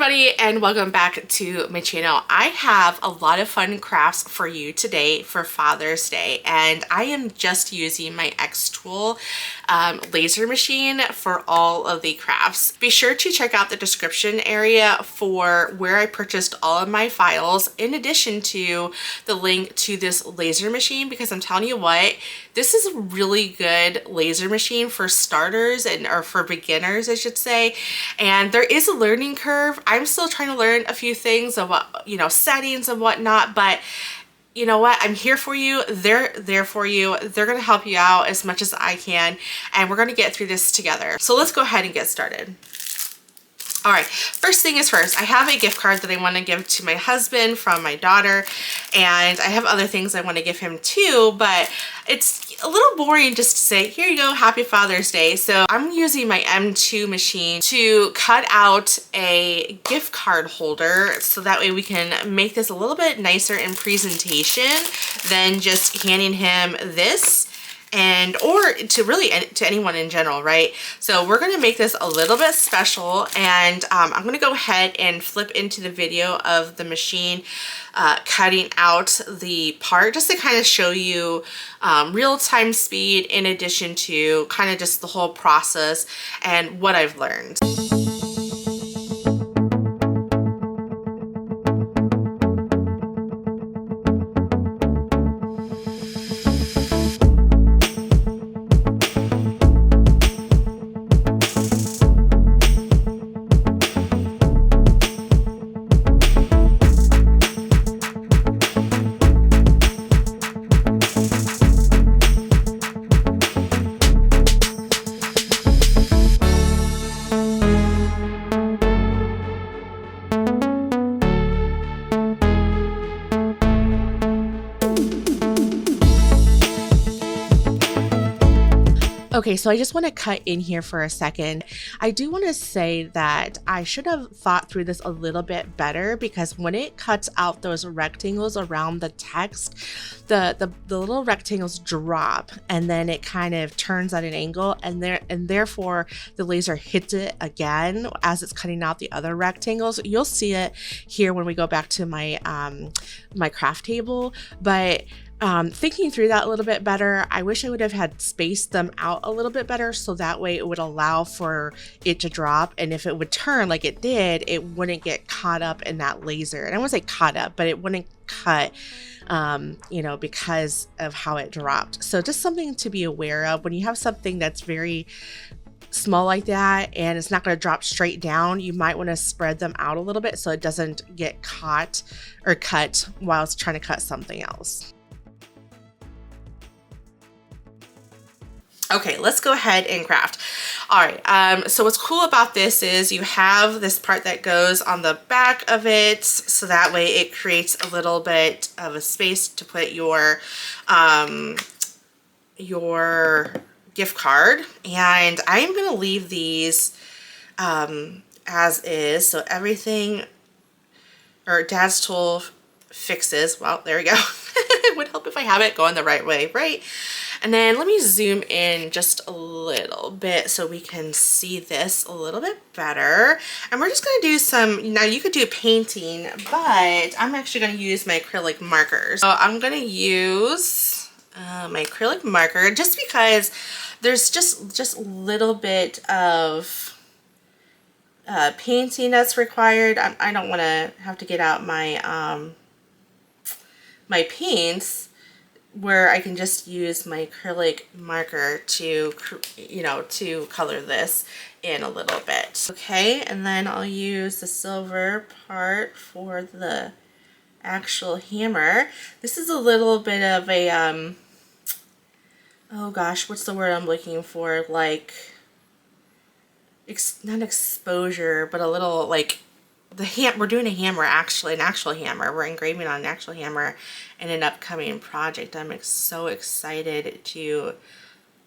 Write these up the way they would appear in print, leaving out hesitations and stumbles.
everybody, and welcome back to my channel. I have a lot of fun crafts for you today for Father's Day, and I am just using my xTool laser machine for all of the crafts. Be sure to check out the description area for where I purchased all of my files, in addition to the link to this laser machine, because I'm telling you what, this is a really good laser machine for starters or for beginners, I should say. And there is a learning curve. I'm still trying to learn a few things of what, settings and whatnot, but you know what? I'm here for you. They're there for you. They're going to help you out as much as I can, and we're going to get through this together. So let's go ahead and get started. All right, first thing is first, I have a gift card that I want to give to my husband from my daughter, and I have other things I want to give him too, but it's a little boring just to say, here you go, happy Father's Day. So I'm using my M2 machine to cut out a gift card holder, so that way we can make this a little bit nicer in presentation than just handing him this. Or to anyone in general, right? So we're gonna make this a little bit special, and I'm gonna go ahead and flip into the video of the machine cutting out the part, just to kind of show you real-time speed, in addition to kind of just the whole process and what I've learned. Okay, so I just want to cut in here for a second. I do want to say that I should have thought through this a little bit better, because when it cuts out those rectangles around the text, the little rectangles drop, and then it kind of turns at an angle, and therefore the laser hits it again as it's cutting out the other rectangles. You'll see it here when we go back to my my craft table, but thinking through that a little bit better, I wish I would have had spaced them out a little bit better, so that way it would allow for it to drop, and if it would turn like it did, it wouldn't get caught up in that laser. And I won't say caught up, but it wouldn't cut, because of how it dropped. So just something to be aware of when you have something that's very small like that and it's not going to drop straight down. You might want to spread them out a little bit so it doesn't get caught or cut while it's trying to cut something else. Okay, let's go ahead and craft. All right, so what's cool about this is you have this part that goes on the back of it, so that way it creates a little bit of a space to put your gift card. And I'm gonna leave these as is, so everything, or Dad's tool fixes, well, there we go. It would help if I have it going the right way, right? And then let me zoom in just a little bit so we can see this a little bit better. And we're just gonna do some, now you could do painting, but I'm actually gonna use my acrylic markers. So I'm gonna use my acrylic marker just because there's just a little bit of painting that's required. I don't wanna have to get out my, my paints, where I can just use my acrylic marker to, to color this in a little bit. Okay, and then I'll use the silver part for the actual hammer. This is a little bit of a, oh gosh, what's the word I'm looking for? Like, not exposure, but a little like, we're doing a hammer, actually, an actual hammer. We're engraving on an actual hammer in an upcoming project. I'm so excited to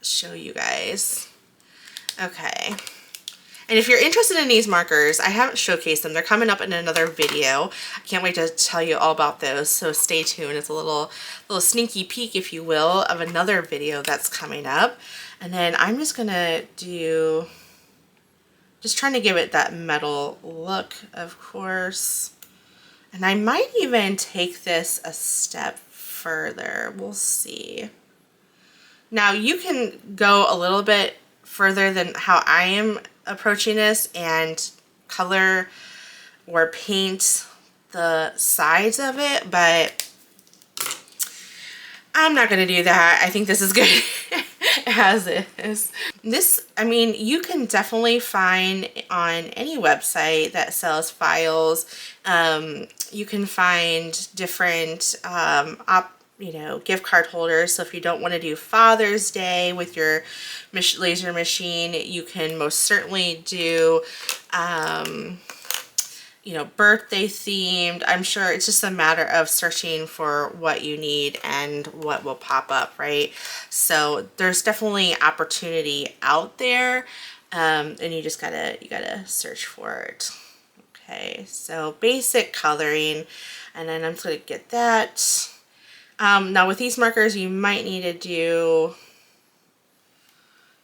show you guys. Okay. And if you're interested in these markers, I haven't showcased them. They're coming up in another video. I can't wait to tell you all about those, so stay tuned. It's a little sneaky peek, if you will, of another video that's coming up. And then I'm just gonna do Just trying to give it that metal look, of course. And I might even take this a step further. We'll see. Now you can go a little bit further than how I am approaching this and color or paint the sides of it, but I'm not going to do that. I think this is good as is. This, I mean, you can definitely find on any website that sells files. You can find different you know, gift card holders. So if you don't want to do Father's Day with your laser machine, you can most certainly do you know, birthday themed. I'm sure it's just a matter of searching for what you need and what will pop up, right? So there's definitely opportunity out there, and you just gotta search for it. Okay, so basic coloring, and then I'm just gonna get that. Now with these markers, you might need to do,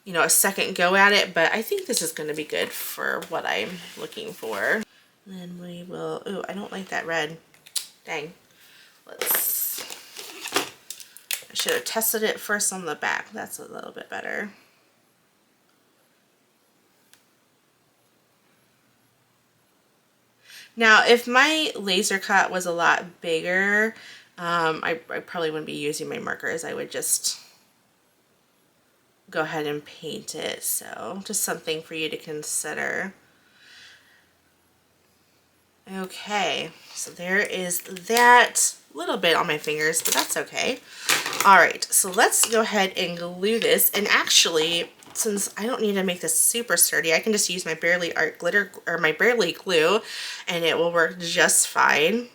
you know, a second go at it, but I think this is going to be good for what I'm looking for. Then we will, ooh, I don't like that red. Dang. I should have tested it first on the back. That's a little bit better. Now, if my laser cut was a lot bigger, I probably wouldn't be using my markers. I would just go ahead and paint it. So just something for you to consider. Okay, so there is that little bit on my fingers, but that's okay. All right, so let's go ahead and glue this. And actually, since I don't need to make this super sturdy, I can just use my Barely Art glitter or my Barely glue, and it will work just fine.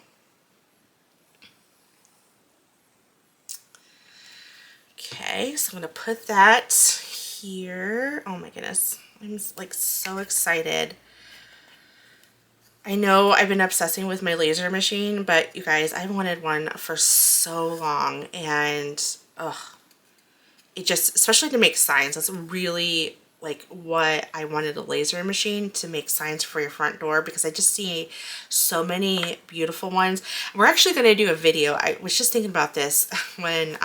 Okay, so I'm gonna put that here. Oh my goodness, I'm like so excited. I know I've been obsessing with my laser machine, but you guys, I've wanted one for so long, and it just, especially to make signs, that's really like what I wanted, a laser machine to make signs for your front door, because I just see so many beautiful ones. We're actually going to do a video. I was just thinking about this when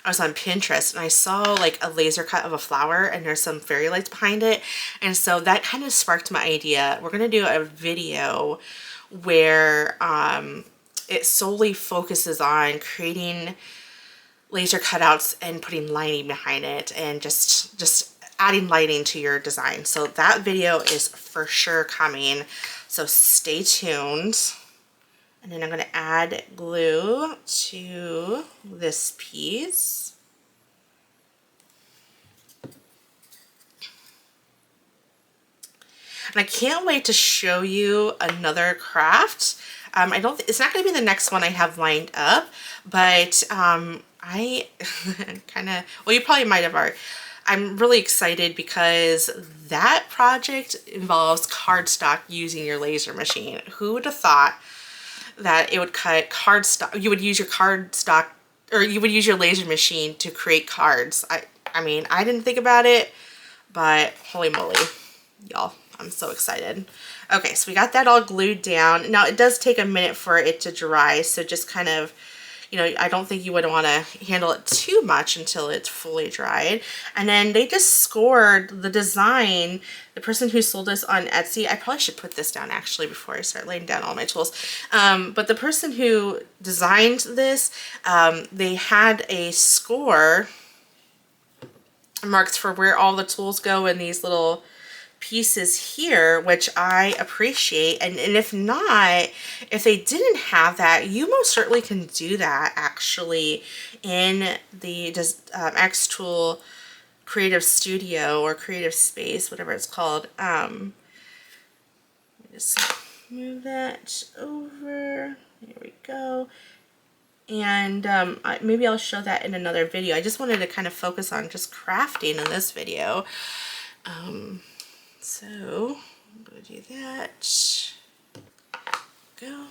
I was on Pinterest and I saw like a laser cut of a flower and there's some fairy lights behind it. And so that kind of sparked my idea. We're going to do a video where it solely focuses on creating laser cutouts and putting lighting behind it and just adding lighting to your design. So that video is for sure coming. So stay tuned. And then I'm going to add glue to this piece. And I can't wait to show you another craft. It's not going to be the next one I have lined up, but I kind of, well, you probably might have already. I'm really excited because that project involves cardstock using your laser machine. Who would have thought that it would cut cardstock? You would use your cardstock, or you would use your laser machine to create cards. I mean, I didn't think about it, but holy moly, y'all, I'm so excited. Okay, so we got that all glued down. Now it does take a minute for it to dry, so just kind of, you know, I don't think you would want to handle it too much until it's fully dried. And then they just scored the design. The person who sold this on Etsy, I probably should put this down actually before I start laying down all my tools. But the person who designed this, they had a score marked for where all the tools go in these little pieces here, which I appreciate. And if not, if they didn't have that, you most certainly can do that actually in the xTool Creative Studio or Creative Space, whatever it's called. Let me just move that over. There we go. And maybe I'll show that in another video. I just wanted to kind of focus on just crafting in this video. So I'm going to do that. Go.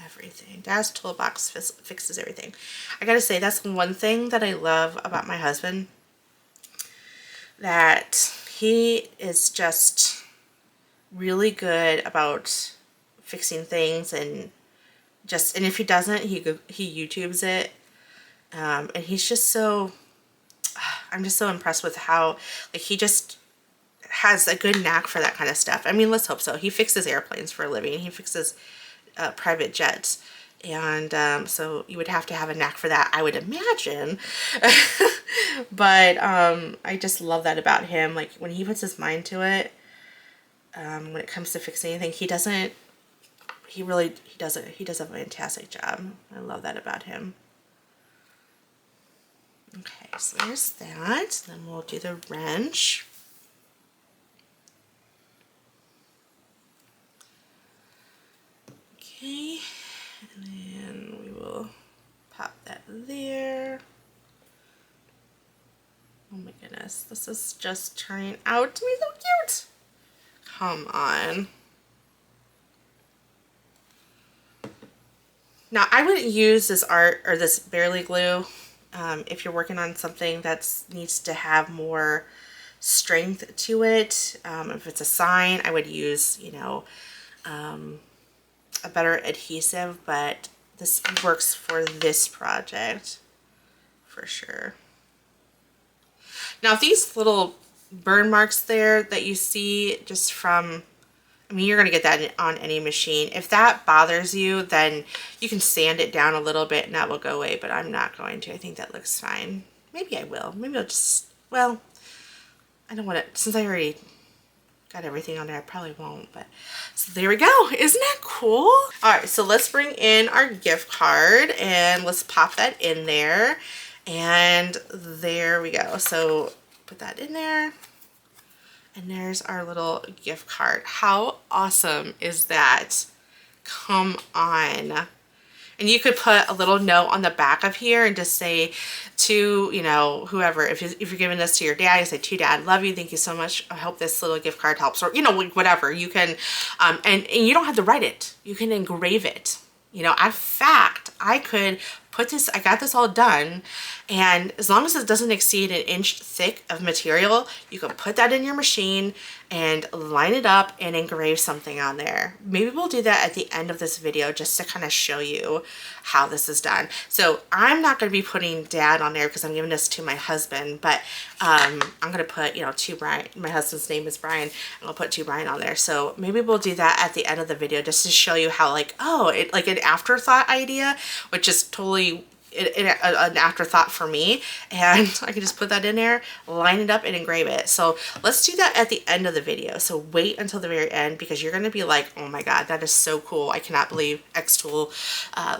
Everything. Dad's toolbox fixes everything. I gotta say, that's one thing that I love about my husband. That he is just really good about fixing things, and if he doesn't, he YouTubes it. And he's just so, I'm just so impressed with how, like, he just has a good knack for that kind of stuff. I mean, let's hope so. He fixes airplanes for a living. He fixes private jets. And so you would have to have a knack for that, I would imagine. But I just love that about him. Like, when he puts his mind to it, when it comes to fixing anything, he does a fantastic job. I love that about him. Okay, so there's that. Then we'll do the wrench. Okay, and then we will pop that there. Oh my goodness, this is just turning out to be so cute. Come on. Now, I wouldn't use this art or this Barely glue if you're working on something that needs to have more strength to it. If it's a sign, I would use, you know, a better adhesive, but this works for this project for sure. Now, if these little burn marks there that you see just from, I mean, you're going to get that on any machine. If that bothers you, then you can sand it down a little bit and that will go away, but I'm not going to. I think that looks fine. Maybe I will. Maybe I'll just, well, I don't want to, since I already got everything on there, I probably won't, but so there we go. Isn't that cool? All right, so let's bring in our gift card and let's pop that in there. And there we go. So put that in there. And there's our little gift card. How awesome is that? Come on. And you could put a little note on the back of here and just say to, you know, whoever, if you're giving this to your dad, you say, to Dad, love you, thank you so much. I hope this little gift card helps, or, you know, whatever. You can, and you don't have to write it. You can engrave it. You know, in fact, I could put this, I got this all done, and as long as it doesn't exceed an inch thick of material, you can put that in your machine and line it up and engrave something on there. Maybe we'll do that at the end of this video just to kind of show you how this is done. So I'm not going to be putting Dad on there because I'm giving this to my husband, but I'm going to put, you know, to Brian. My husband's name is Brian. I'm going to put to Brian on there. So maybe we'll do that at the end of the video just to show you how, like, oh, it, like an afterthought idea, which is totally an afterthought for me, and I can just put that in there, line it up, and engrave it. So let's do that at the end of the video. So wait until the very end, because you're going to be like, oh my god, that is so cool. I cannot believe xTool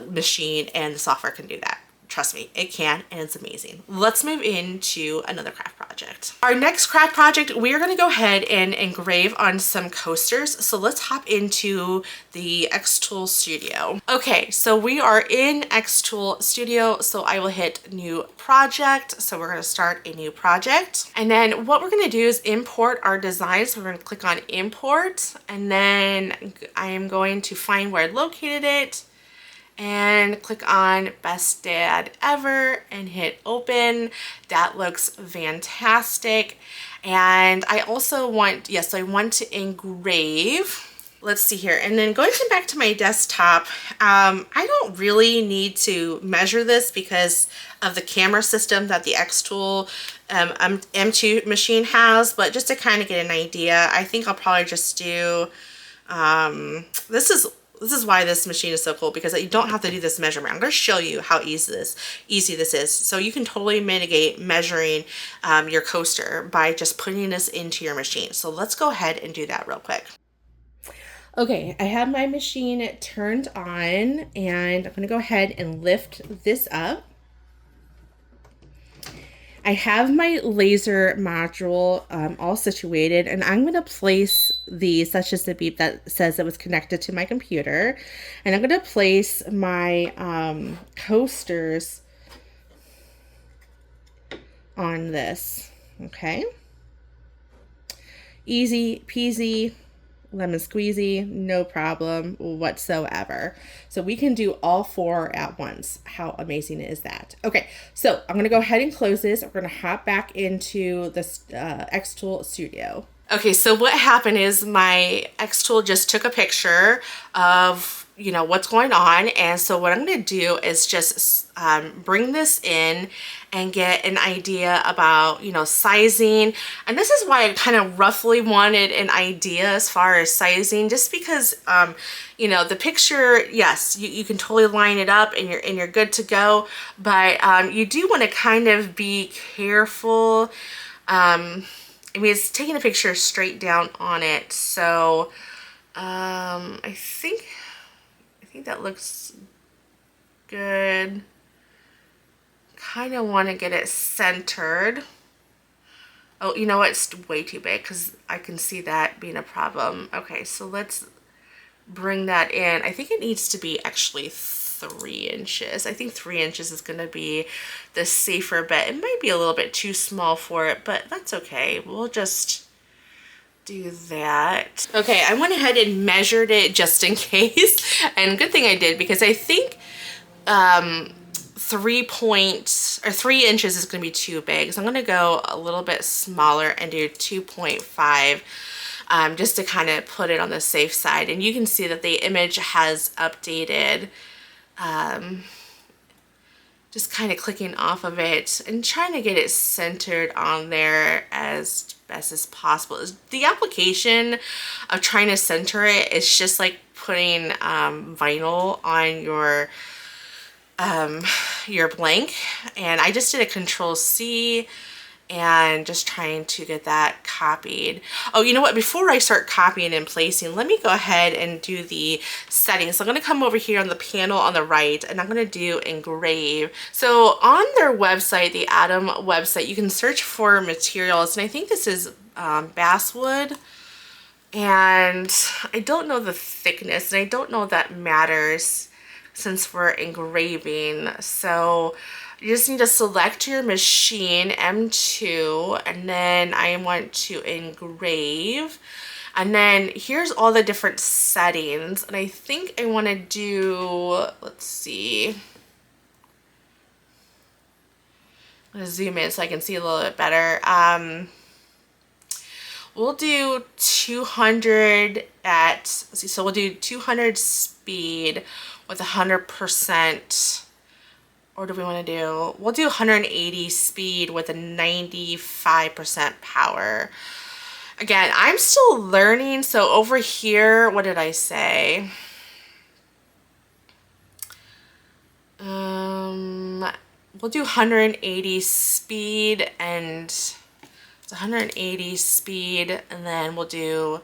machine and the software can do that. Trust me, it can, and it's amazing. Let's move into another craft project. Our next craft project, we are going to go ahead and engrave on some coasters. So let's hop into the xTool Studio. Okay, so we are in xTool Studio, so I will hit new project. So we're going to start a new project. And then what we're going to do is import our design. So we're going to click on import, and then I am going to find where I located it, and click on Best Dad Ever and hit open. That looks fantastic. And I also want, yes, I want to engrave. Let's see here. And then going back to my desktop, I don't really need to measure this because of the camera system that the xTool M2 machine has, but just to kind of get an idea, I think I'll probably just do, this is why this machine is so cool, because you don't have to do this measurement. I'm going to show you how easy this is. So you can totally mitigate measuring your coaster by just putting this into your machine. So let's go ahead and do that real quick. Okay, I have my machine turned on, and I'm going to go ahead and lift this up. I have my laser module all situated, and I'm going to place these, such as the beep that says it was connected to my computer, and I'm going to place my coasters on this. Okay, easy peasy, lemon squeezy, no problem whatsoever. So we can do all four at once. How amazing is that? Okay, so I'm going to go ahead and close this. We're going to hop back into this xTool Studio. Okay, so what happened is my xTool just took a picture of, you know, what's going on. And so what I'm going to do is just bring this in and get an idea about, you know, sizing. And this is why I kind of roughly wanted an idea as far as sizing, just because, you know, the picture, yes, you can totally line it up and you're good to go. But you do want to kind of be careful. I mean, it's taking a picture straight down on it, so I think that looks good. Kind of want to get it centered. Oh, you know what? It's way too big because I can see that being a problem. Okay, so let's bring that in. I think it needs to be actually 3 inches. I think 3 inches is going to be the safer bet. It might be a little bit too small for it, but that's okay. We'll just do that. Okay, I went ahead and measured it just in case. And good thing I did, because I think 3 inches is going to be too big. So I'm going to go a little bit smaller and do 2.5. Just to kind of put it on the safe side. And you can see that the image has updated. Just kind of clicking off of it and trying to get it centered on there as best as possible. The application of trying to center it is just like putting vinyl on your blank. And I just did a Control-C and just trying to get that copied. Oh, you know what? Before I start copying and placing, let me go ahead and do the settings. So I'm going to come over here on the panel on the right, and I'm going to do engrave. So on their website, the Atom website, you can search for materials, and I think this is basswood. And I don't know the thickness, and I don't know if that matters since we're engraving. So you just need to select your machine, M2, and then I want to engrave. And then here's all the different settings. And I think I want to do, let's see. I'm going to zoom in so I can see a little bit better. We'll do 200 at, let's see, so we'll do 200 speed with 100%. Or do we want to do, we'll do 180 speed with a 95% power. Again, I'm still learning, so over here, what did I say? We'll do 180 speed, and it's 180 speed, and then we'll do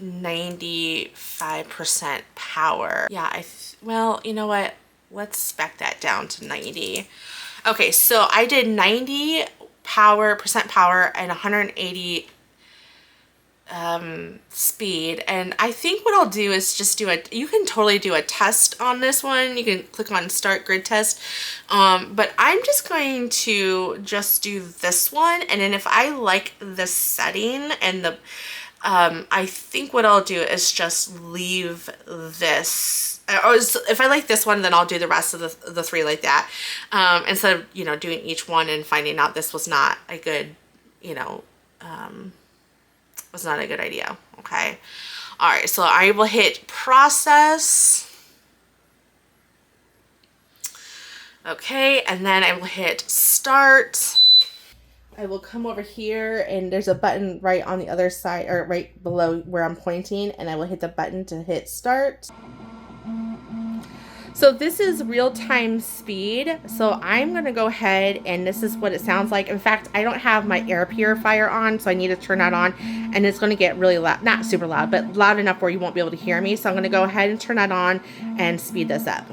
95% power. Yeah, well, you know what? Let's spec that down to 90. Okay, so I did 90 percent power and 180 speed. And I think what I'll do is just do you can totally do a test on this one. You can click on start grid test. But I'm just going to just do this one. And then if I like the setting and the, I think what I'll do is just leave this. Or if I like this one, then I'll do the rest of the 3 like that. Instead of, you know, doing each one and finding out this was not a good, you know, was not a good idea. Okay. All right. So I will hit process. Okay. And then I will hit start. I will come over here, and there's a button right on the other side, or right below where I'm pointing, and I will hit the button to hit start. So this is real-time speed. So I'm going to go ahead, and this is what it sounds like. In fact, I don't have my air purifier on, so I need to turn that on, and it's going to get really loud. Not super loud, but loud enough where you won't be able to hear me. So I'm going to go ahead and turn that on and speed this up.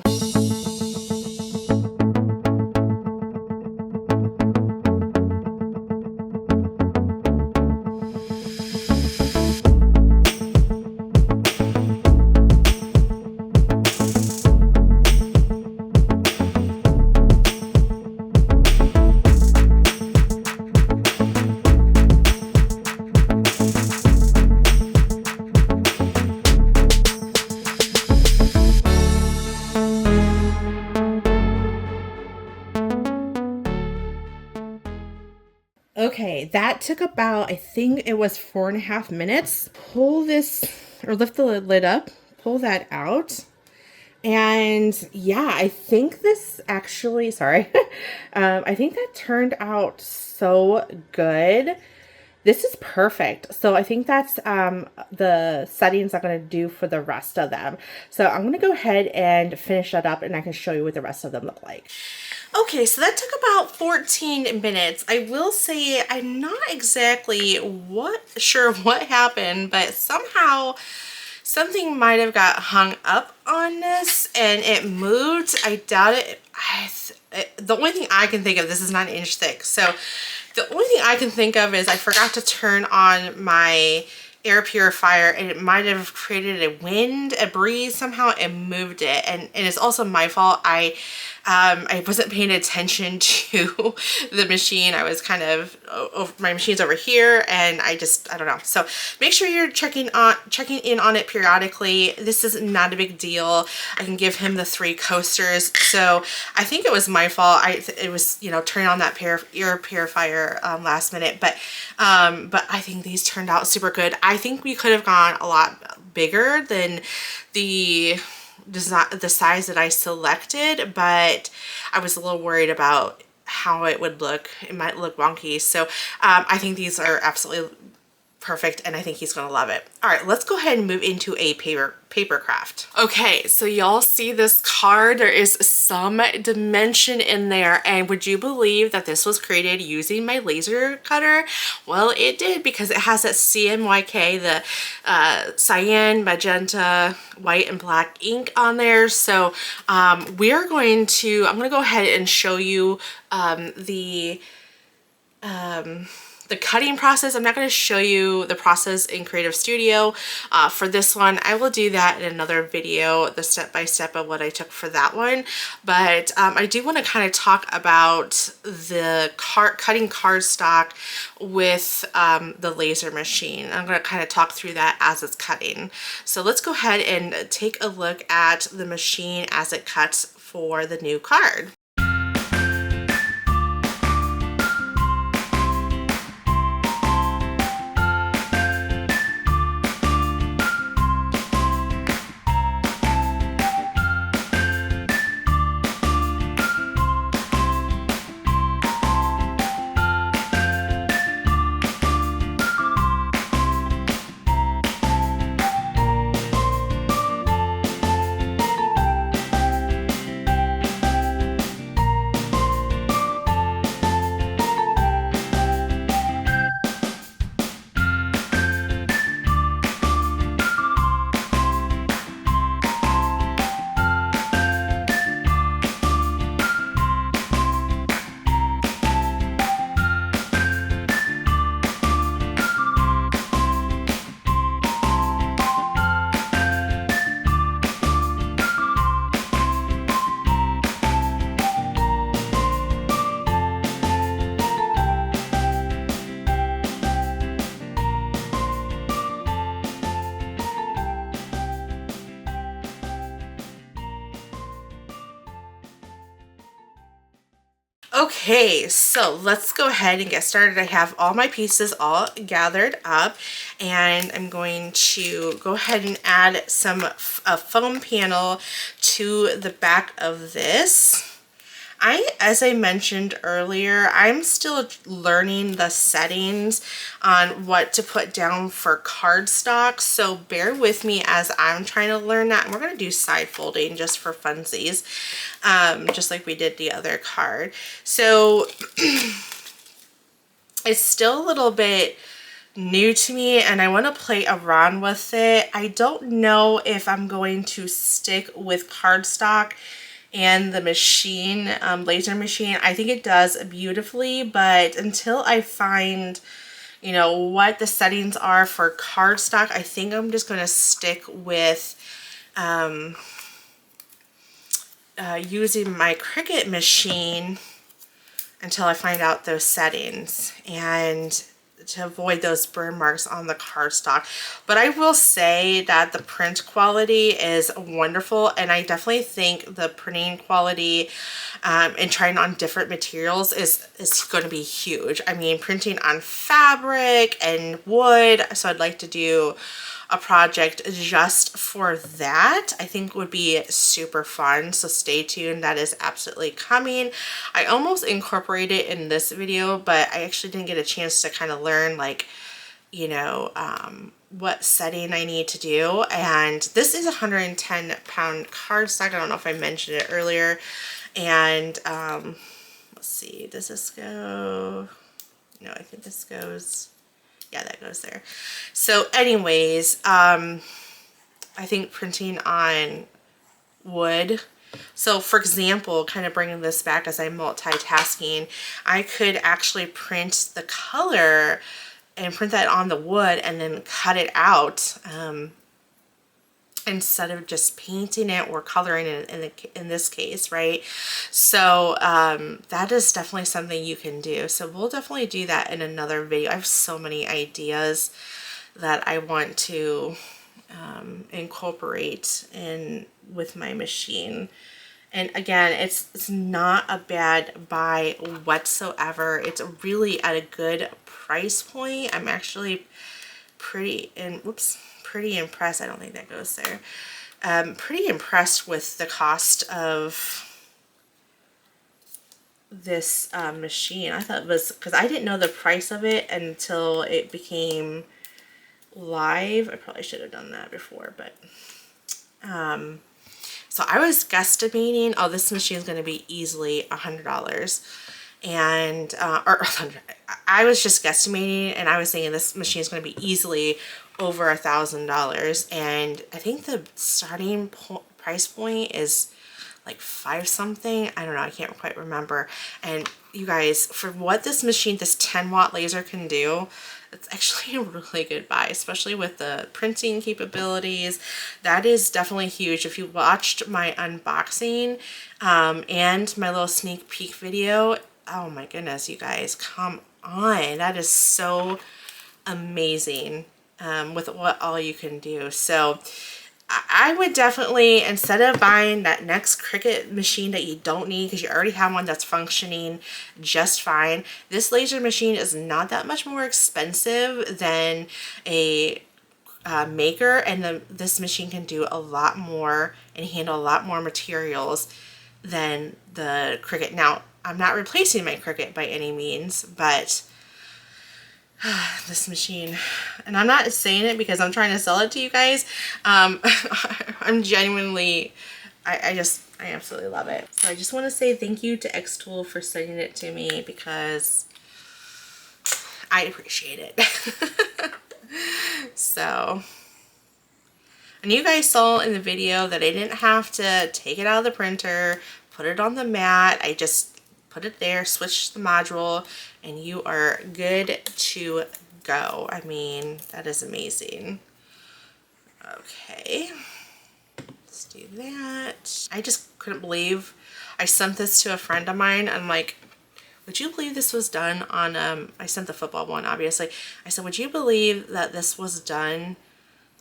that took about, I think it was 4.5 minutes. Pull this, or lift the lid up, pull that out. And yeah, I think this actually, sorry, I think that turned out so good. This is perfect. So I think that's the settings I'm going to do for the rest of them. So I'm going to go ahead and finish that up and I can show you what the rest of them look like. Okay, so that took about 14 minutes. I will say I'm not exactly sure what happened, but somehow something might have got hung up on this and it moved. I doubt it. The only thing I can think of, this is 9-inch thick, so the only thing I can think of is I forgot to turn on my air purifier and it might have created a breeze somehow and moved it. And it's also my fault. I wasn't paying attention to the machine. I was kind of my machine's over here and I don't know. So make sure you're checking in on it periodically. This is not a big deal. I can give him the 3 coasters. So I think it was my fault. It was, you know, turning on that air purifier last minute, but I think these turned out super good. I think we could have gone a lot bigger than the size that I selected, but I was a little worried about how it would look. It might look wonky. So I think these are absolutely perfect and I think he's gonna love it. All right, let's go ahead and move into a paper craft. Okay, so y'all see this card? There is some dimension in there, and would you believe that this was created using my laser cutter? Well, it did, because it has that CMYK, the cyan, magenta, white, and black ink on there. So I'm gonna go ahead and show you the cutting process. I'm not going to show you the process in Creative Studio for this one. I will do that in another video, the step-by-step of what I took for that one. But I do want to kind of talk about the cutting cardstock with the laser machine. I'm going to kind of talk through that as it's cutting. So let's go ahead and take a look at the machine as it cuts for the new card. Okay, so let's go ahead and get started. I have all my pieces all gathered up, and I'm going to go ahead and add a foam panel to the back of this. As I mentioned earlier, I'm still learning the settings on what to put down for cardstock, so bear with me as I'm trying to learn that. And we're going to do side folding just for funsies, just like we did the other card. So it's still a little bit new to me and I want to play around with it. I don't know if I'm going to stick with cardstock and the machine, laser machine. I think it does beautifully, but until I find, you know, what the settings are for cardstock, I think I'm just going to stick with using my Cricut machine until I find out those settings. And to avoid those burn marks on the cardstock. But I will say that the print quality is wonderful, and I definitely think the printing quality and trying on different materials is going to be huge. I mean, printing on fabric and wood, so I'd like to do a project just for that. I think would be super fun, so stay tuned. That is absolutely coming. I almost incorporated it in this video, but I actually didn't get a chance to kind of learn, like, you know, what setting I need to do. And this is a 110-pound cardstock. I don't know if I mentioned it earlier. And let's see, does this go? No, I think this goes, yeah, that goes there. So anyways, I think printing on wood, so for example, kind of bringing this back as I'm multitasking, I could actually print the color and print that on the wood and then cut it out instead of just painting it or coloring it in this case, right? So that is definitely something you can do. So we'll definitely do that in another video. I have so many ideas that I want to incorporate in with my machine. And again, it's not a bad buy whatsoever. It's really at a good price point. I'm actually pretty impressed. I don't think that goes there. Pretty impressed with the cost of this machine. I thought it was, because I didn't know the price of it until it became live. I probably should have done that before, but so I was guesstimating, oh, this machine is going to be easily $100, and or I was just guesstimating, and I was thinking this machine is going to be easily over $1,000, and I think the starting price point is like 5 something. I don't know, I can't quite remember. And you guys, for what this machine, this 10-watt laser can do, it's actually a really good buy, especially with the printing capabilities. That is definitely huge. If you watched my unboxing and my little sneak peek video, oh my goodness, you guys, come on. That is so amazing with what all you can do. So I would definitely, instead of buying that next Cricut machine that you don't need because you already have one that's functioning just fine, this laser machine is not that much more expensive than a maker, and this machine can do a lot more and handle a lot more materials than the Cricut. Now, I'm not replacing my Cricut by any means, but this machine, and I'm not saying it because I'm trying to sell it to you guys. I'm genuinely, I absolutely love it. So I just want to say thank you to xTool for sending it to me because I appreciate it. So, and you guys saw in the video that I didn't have to take it out of the printer, put it on the mat. I just put it there, switch the module, and you are good to go. I mean, that is amazing. Okay, let's do that. I just couldn't believe I sent this to a friend of mine. I'm like, would you believe this was done on, I sent the football one, obviously. I said, would you believe that this was done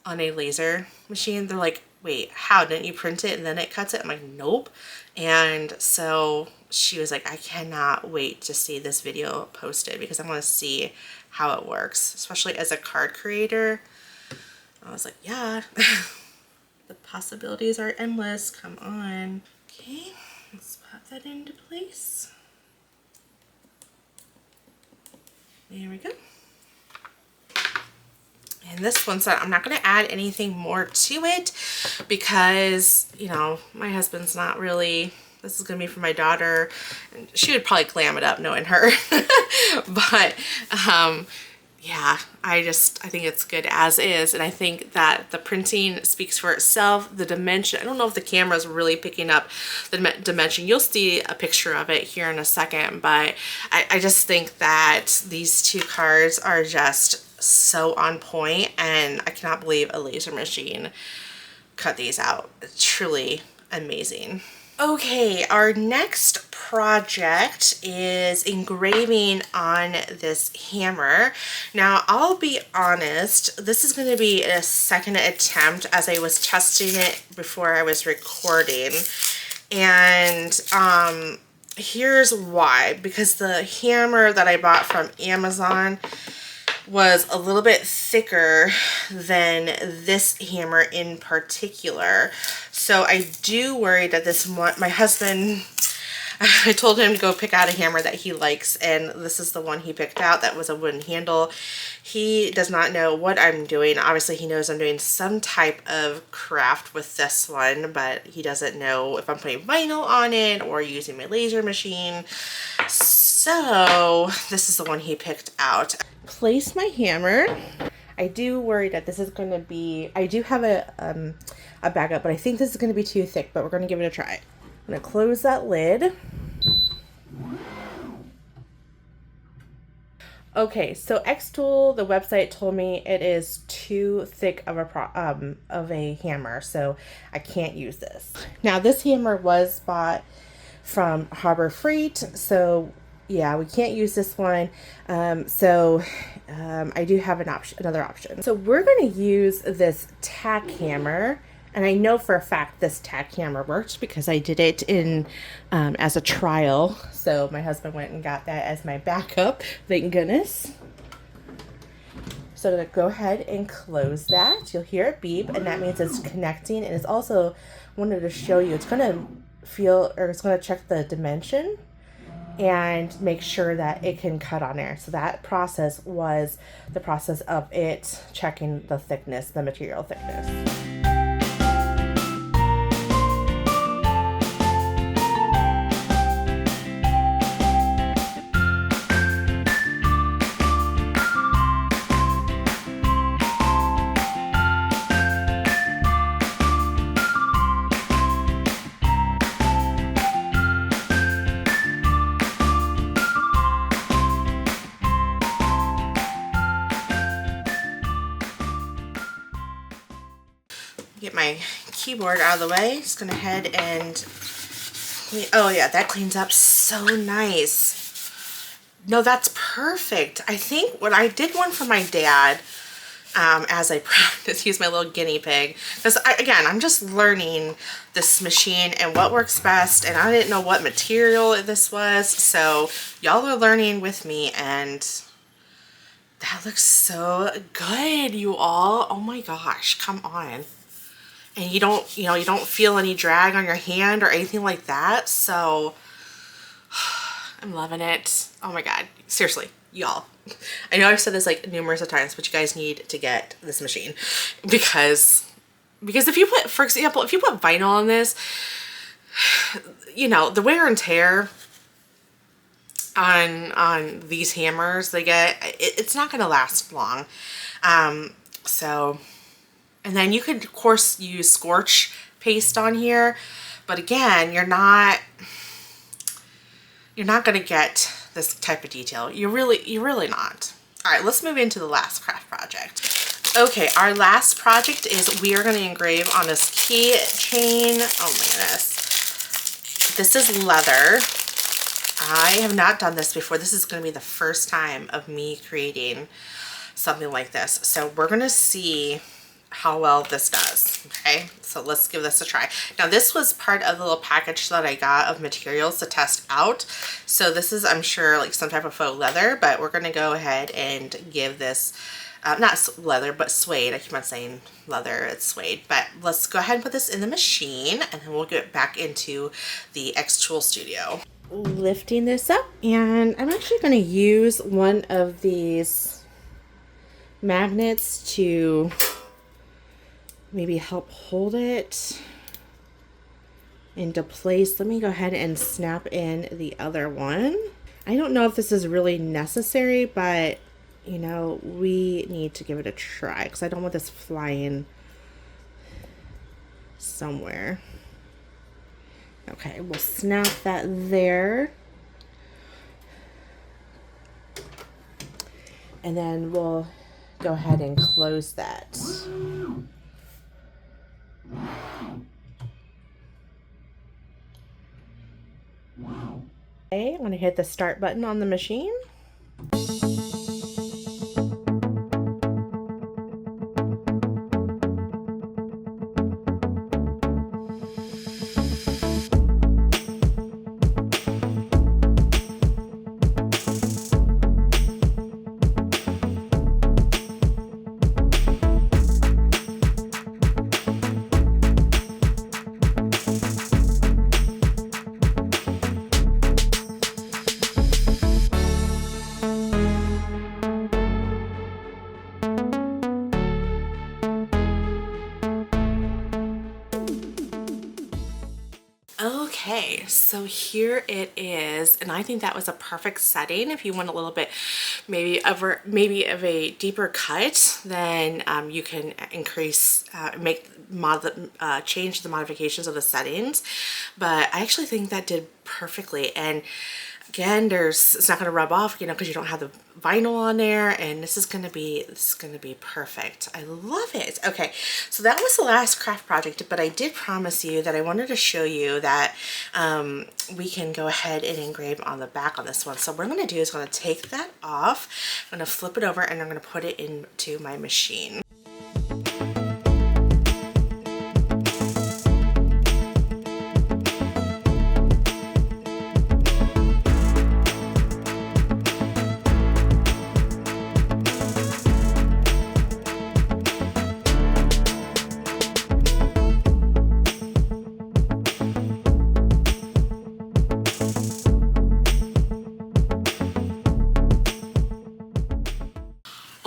on a laser machine? They're like, wait, how? Didn't you print it and then it cuts it? I'm like, nope. And so she was like, I cannot wait to see this video posted because I want to see how it works, especially as a card creator. I was like, yeah, the possibilities are endless. Come on. Okay, let's pop that into place. There we go. And this one, so I'm not going to add anything more to it because, you know, my husband's not really, this is going to be for my daughter. And she would probably glam it up knowing her. But, yeah, I think it's good as is. And I think that the printing speaks for itself. The dimension, I don't know if the camera's really picking up the dimension. You'll see a picture of it here in a second. But I just think that these two cards are just so on point, and I cannot believe a laser machine cut these out. It's truly amazing. Okay, our next project is engraving on this hammer. Now, I'll be honest, this is going to be a second attempt as I was testing it before I was recording. And here's why. Because the hammer that I bought from Amazon was a little bit thicker than this hammer in particular. So I do worry that this one, my husband, I told him to go pick out a hammer that he likes, and this is the one he picked out that was a wooden handle. He does not know what I'm doing. Obviously he knows I'm doing some type of craft with this one, but he doesn't know if I'm putting vinyl on it or using my laser machine. So this is the one he picked out. Place my hammer. I do worry that this is going to be, I do have a backup, but I think this is going to be too thick, but we're going to give it a try. I'm going to close that lid. Okay, so xTool, the website told me it is too thick of a hammer, so I can't use this. Now, this hammer was bought from Harbor Freight, so yeah, we can't use this one. I do have another option. So we're going to use this tack hammer, and I know for a fact this tack hammer worked because I did it in as a trial. So my husband went and got that as my backup. Thank goodness. So to go ahead and close that, you'll hear it beep, and that means it's connecting. And it's also wanted to show you, it's going to check the dimension and make sure that it can cut on there. So that process was the process of it checking the thickness, the material thickness. Get my keyboard out of the way. Just gonna head and oh yeah, that cleans up so nice. No, that's perfect. I think what I did one for my dad as I practice, use my little guinea pig, because I'm just learning this machine and what works best, and I didn't know what material this was, so y'all are learning with me, and that looks so good, you all. Oh my gosh, come on. And you don't feel any drag on your hand or anything like that. So I'm loving it. Oh my God. Seriously, y'all. I know I've said this like numerous of times, but you guys need to get this machine because if you put, for example, if you put vinyl on this, the wear and tear on these hammers they get, it's not going to last long. And then you could, of course, use scorch paste on here, but again, you're not going to get this type of detail. You're really not. All right, let's move into the last craft project. Okay, our last project is we are going to engrave on this keychain. Oh my goodness. This is leather. I have not done this before. This is going to be the first time of me creating something like this. So we're going to see how well this does. Okay, so let's give this a try. Now this was part of the little package that I got of materials to test out. So this is, I'm sure, like some type of faux leather, but we're going to go ahead and give this, not leather, but suede. I keep on saying leather, it's suede. But let's go ahead and put this in the machine, and then we'll get back into the xTool studio. Lifting this up, and I'm actually going to use one of these magnets to maybe help hold it into place. Let me go ahead and snap in the other one. I don't know if this is really necessary, but we need to give it a try because I don't want this flying somewhere. Okay, we'll snap that there. And then we'll go ahead and close that. Okay, I'm going to hit the start button on the machine. Okay, so here it is, and I think that was a perfect setting. If you want a little bit maybe of a deeper cut, then you can increase, change the modifications of the settings. But I actually think that did perfectly. And again, it's not going to rub off, you know, because you don't have the vinyl on there, and this is going to be perfect. I love it. Okay, so that was the last craft project, but I did promise you that I wanted to show you that we can go ahead and engrave on the back on this one. So what I'm going to do is I'm going to take that off, I'm going to flip it over, and I'm going to put it into my machine.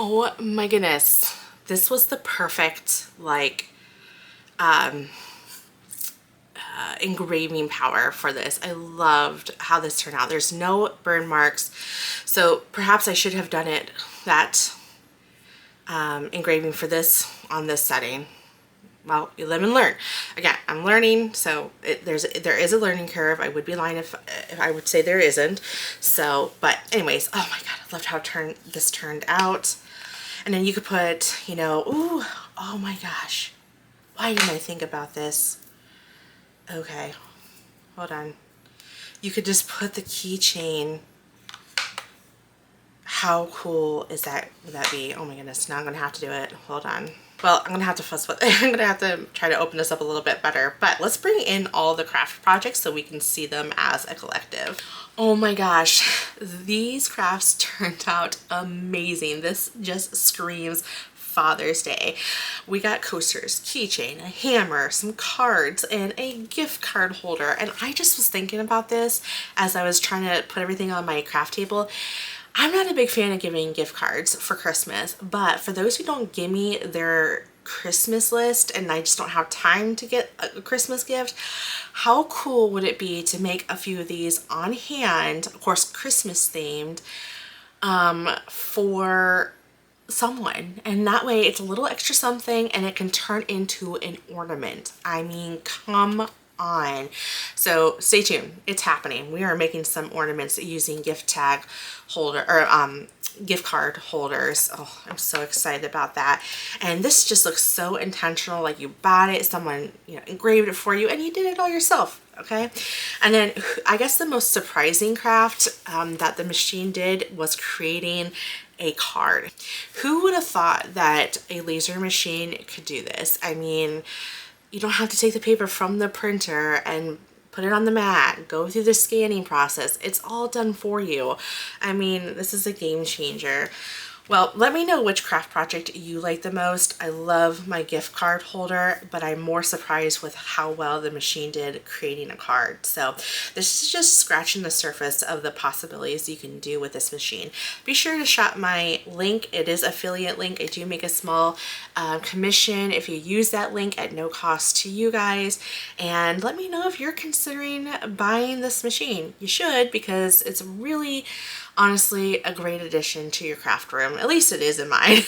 Oh my goodness, this was the perfect like engraving power for this. I loved how this turned out. There's no burn marks, so perhaps I should have done it that engraving for this on this setting. Well, you live and learn. Again, I'm learning, so there is a learning curve. I would be lying if I would say there isn't. So, but anyways, oh my god, I loved how this turned out. And then you could put, you know, ooh, oh my gosh, why didn't I think about this? Okay, hold on. You could just put the keychain. How cool is that? Would that be? Oh my goodness, now I'm gonna have to do it. Hold on. Well, I'm gonna have to fuss with it. I'm gonna have to try to open this up a little bit better, but let's bring in all the craft projects so we can see them as a collective. Oh my gosh, these crafts turned out amazing. This just screams Father's Day. We got coasters, keychain, a hammer, some cards, and a gift card holder. And I just was thinking about this as I was trying to put everything on my craft table. I'm not a big fan of giving gift cards for Christmas, but for those who don't give me their Christmas list and I just don't have time to get a Christmas gift, how cool would it be to make a few of these on hand, of course Christmas themed, for someone, and that way it's a little extra something and it can turn into an ornament. I mean, come on. So stay tuned, it's happening. We are making some ornaments using gift tag holder or gift card holders. Oh, I'm so excited about that. And this just looks so intentional, like you bought it, someone, you know, engraved it for you, and you did it all yourself. Okay, and then I guess the most surprising craft that the machine did was creating a card. Who would have thought that a laser machine could do this? I mean, you don't have to take the paper from the printer and put it on the mat, go through the scanning process. It's all done for you. I mean, this is a game changer. Well, let me know which craft project you like the most. I love my gift card holder, but I'm more surprised with how well the machine did creating a card. So this is just scratching the surface of the possibilities you can do with this machine. Be sure to shop my link. It is affiliate link. I do make a small commission if you use that link at no cost to you guys. And let me know if you're considering buying this machine. You should, because it's really honestly a great addition to your craft room. At least it is in mine.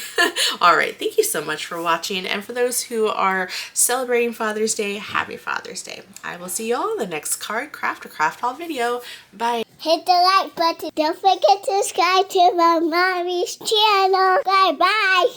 All right, thank you so much for watching, and for those who are celebrating Father's Day, happy Father's Day. I will see you all in the next card craft or craft haul video. Bye. Hit the like button. Don't forget to subscribe to my mommy's channel. Bye bye.